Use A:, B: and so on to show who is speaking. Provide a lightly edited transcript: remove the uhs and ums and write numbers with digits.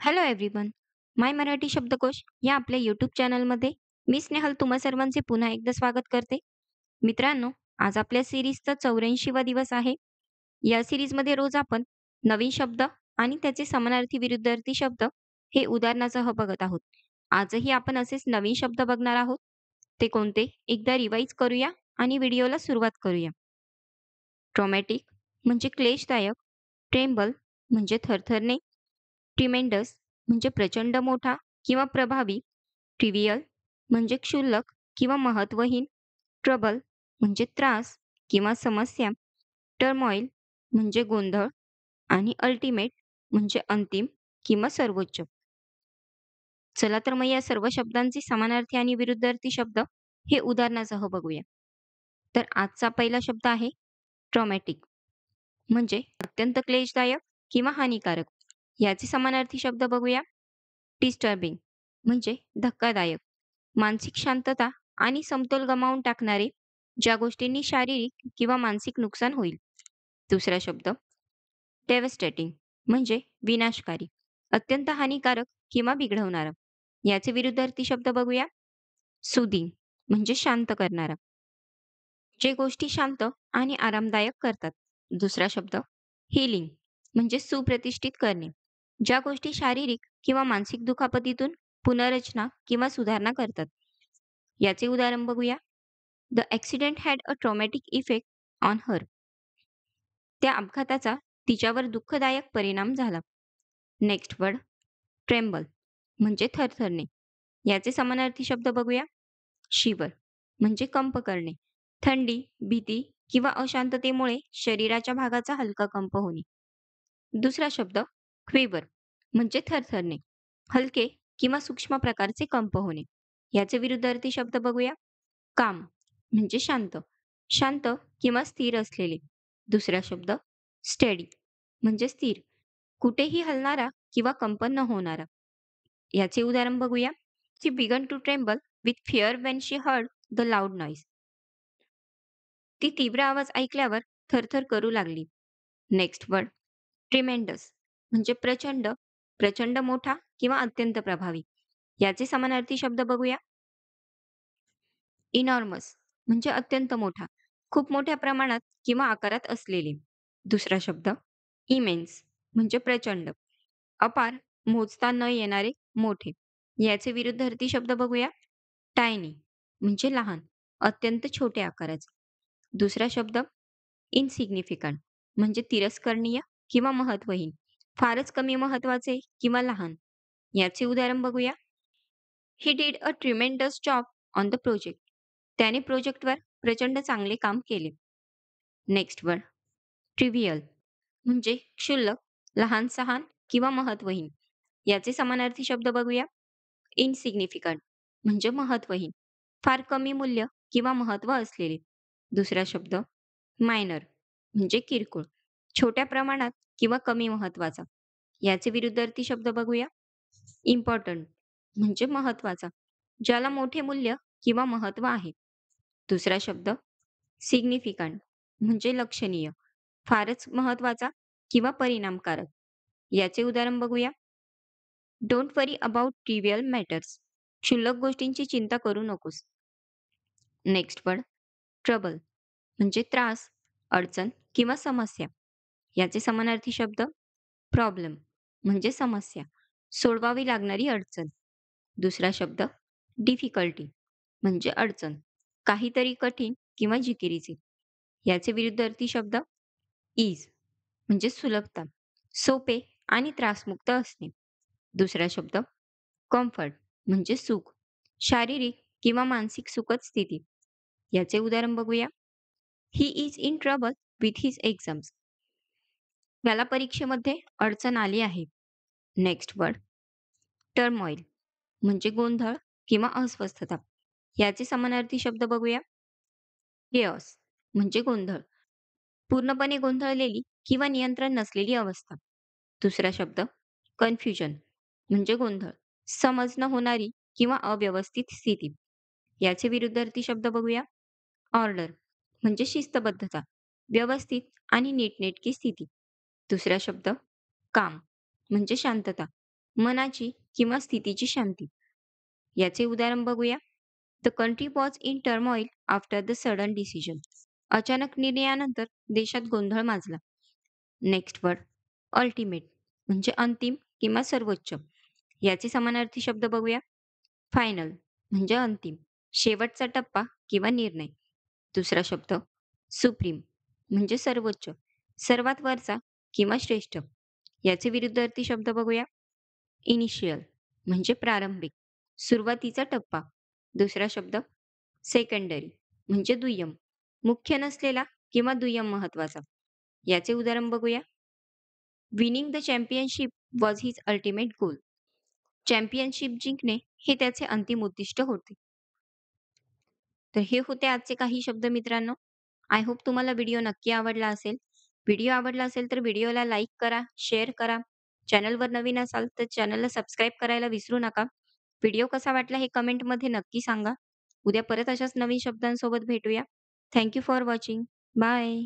A: Hello everyone. माय मराठी शब्दकोश या आपल्या यूट्यूब चॅनलमध्ये मी स्नेहल तुम्हा सर्वांचे पुन्हा एकदा स्वागत करते. मित्रांनो, आज आपल्या सिरीजचा 84वा दिवस आहे. या सिरीजमध्ये रोज आपण नवीन शब्द आणि त्याचे समानार्थी विरुद्धार्थी शब्द हे उदाहरणासह बघत आहोत. आजही आपण असेच नवीन शब्द बघणार आहोत. ते कोणते? एकदा रिवाईज करूया आणि व्हिडिओला सुरुवात करूया. ट्रॉमॅटिक म्हणजे क्लेशदायक, ट्रेम्बल म्हणजे थरथरणे, ट्रिमेंडस म्हणजे प्रचंड मोठा किंवा प्रभावी, ट्रिव्हियल म्हणजे क्षुल्लक किंवा महत्त्वहीन, ट्रबल म्हणजे त्रास किंवा समस्या, टर्मॉइल म्हणजे गोंधळ आणि अल्टिमेट म्हणजे अंतिम किंवा सर्वोच्च. चला तर मग या सर्व शब्दांचे समानार्थी आणि विरुद्धार्थी शब्द हे उदाहरणासह बघूया. तर आजचा पहिला शब्द आहे ट्रॉमॅटिक म्हणजे अत्यंत क्लेशदायक किंवा हानिकारक. याचे समानार्थी शब्द बघूया. डिस्टर्बिंग म्हणजे धक्कादायक, मानसिक शांतता आणि समतोल गमावून टाकणारे, ज्या गोष्टींनी शारीरिक किंवा मानसिक नुकसान होईल. दुसरा शब्द डेव्हस्टेटिंग म्हणजे विनाशकारी, अत्यंत हानिकारक किंवा बिघडवणारा. याचे विरुद्धार्थी शब्द बघूया. सुदिंग म्हणजे शांत करणारा, जे गोष्टी शांत आणि आरामदायक करतात. दुसरा शब्द हीलिंग म्हणजे सुप्रतिष्ठित करणे, ज्या गोष्टी शारीरिक किंवा मानसिक दुखापतीतून पुनर्रचना किंवा सुधारणा करतात. याचे उदाहरण बघूया. The accident had a traumatic effect on her. त्या अपघाताचा तिच्यावर दुःखदायक परिणाम झाला. नेक्स्ट वर्ड ट्रेम्बल म्हणजे थरथरणे. याचे समानार्थी शब्द बघूया. शिवर म्हणजे कंप करणे, थंडी, भीती किंवा अशांततेमुळे शरीराच्या भागाचा हलका कंप होणे. दुसरा शब्द क्विवर म्हणजे थरथरणे, हलके किंवा सूक्ष्म प्रकारचे कंप होणे. याचे विरुद्धार्थी शब्द बघूया. काम म्हणजे शांत, शांत किंवा स्थिर असलेले. दुसरा शब्द स्टेडी म्हणजे स्थिर, कुठेही हलणारा किंवा कंपन न होणारा. याचे उदाहरण बघूया. She began to tremble with fear when she heard the loud noise. ती तीव्र आवाज ऐकल्यावर थरथर करू लागली. नेक्स्ट वर्ड ट्रिमेंडस म्हणजे प्रचंड, प्रचंड मोठा किंवा अत्यंत प्रभावी. याचे समानार्थी शब्द बघूया. इनॉर्मस म्हणजे अत्यंत मोठा, खूप मोठ्या प्रमाणात किंवा आकारात असलेले. दुसरा शब्द इमेन्स म्हणजे प्रचंड, अपार, मोजता न येणारे, मोठे. याचे विरुद्धार्थी शब्द बघूया. टायनी म्हणजे लहान, अत्यंत छोटे आकाराचे. दुसरा शब्द इनसिग्निफिकंट म्हणजे तिरस्करणीय किंवा महत्त्वहीन, फारच कमी महत्त्वाचे किंवा लहान. याचे उदाहरण बघूया. He did a tremendous job on the project. त्याने प्रोजेक्टवर प्रचंड चांगले काम केले. नेक्स्ट वर्ड ट्रिव्हियल म्हणजे क्षुल्लक, लहान-सहान किंवा महत्त्वहीन. याचे समानार्थी शब्द बघूया. इनसिग्निफिकंट म्हणजे महत्त्वहीन, फार कमी मूल्य किंवा महत्त्व असलेले. दुसरा शब्द मायनर म्हणजे किरकोळ, छोट्या प्रमाणात किंवा कमी महत्त्वाचा. याचे विरुद्धार्थी शब्द बघूया. इम्पॉर्टंट म्हणजे महत्त्वाचा, ज्याला मोठे मूल्य किंवा महत्त्व आहे. दुसरा शब्द सिग्निफिकंट म्हणजे लक्षणीय, फारच महत्त्वाचा किंवा परिणामकारक. याचे उदाहरण बघूया. Don't worry about trivial matters. क्षुल्लक गोष्टींची चिंता करू नकोस. नेक्स्ट वर्ड ट्रबल म्हणजे त्रास, अडचण किंवा समस्या. याचे समानार्थी शब्द प्रॉब्लेम म्हणजे समस्या, सोडवावी लागणारी अडचण. दुसरा शब्द डिफिकल्टी म्हणजे अडचण, काहीतरी कठीण किंवा जिकिरीचे. याचे विरुद्धार्थी शब्द ईज म्हणजे सुलभता, सोपे आणि त्रासमुक्त असणे. दुसरा शब्द कम्फर्ट म्हणजे सुख, शारीरिक किंवा मानसिक सुखद स्थिती. याचे उदाहरण बघूया. He is in trouble with his exams. याला परीक्षेमध्ये अडचण आली आहे. नेक्स्ट वर्ड टर्मॉइल म्हणजे गोंधळ किंवा अस्वस्थता. याचे समानार्थी शब्द बघूया. केऑस म्हणजे गोंधळ, पूर्णपणे गोंधळलेली किंवा नियंत्रण नसलेली अवस्था. दुसरा शब्द कन्फ्युजन म्हणजे गोंधळ, समज न होणारी किंवा अव्यवस्थित स्थिती. याचे विरुद्धार्थी शब्द बघूया. ऑर्डर म्हणजे शिस्तबद्धता, व्यवस्थित आणि नीटनेटकी स्थिती. दुसरा शब्द काम म्हणजे शांतता, मनाची किंवा स्थितीची शांती. याचे उदाहरण बघूया. The country was in turmoil after the sudden decision. अचानक निर्णयानंतर देशात गोंधळ माजला. नेक्स्ट वर्ड अल्टिमेट म्हणजे अंतिम किंवा सर्वोच्च. याचे समानार्थी शब्द बघूया. फायनल म्हणजे अंतिम, शेवटचा टप्पा किंवा निर्णय. दुसरा शब्द सुप्रीम म्हणजे सर्वोच्च, सर्वात वरचा किंवा श्रेष्ठ. याचे विरुद्धार्थी शब्द बघूया. इनिशियल म्हणजे प्रारंभिक, सुरुवातीचा टप्पा. दुसरा शब्द सेकंडरी म्हणजे दुय्यम, मुख्य नसलेला किंवा दुय्यम महत्वाचा. याचे उदाहरण बघूया. Winning the championship was his ultimate goal. Championship जिंकणे हे त्याचे अंतिम उद्दिष्ट होते. तर हे होते आजचे काही शब्द मित्रांनो. आय होप तुम्हाला व्हिडिओ नक्की आवडला असेल. व्हिडिओ आवडला असेल तर व्हिडिओला लाईक करा, शेअर करा. चॅनलवर नवीन असाल तर चॅनलला सबस्क्राईब करायला विसरू नका. व्हिडिओ कसा वाटला हे कमेंटमध्ये नक्की सांगा. उद्या परत अशाच नवीन शब्दांसोबत भेटूया. Thank you for watching. Bye.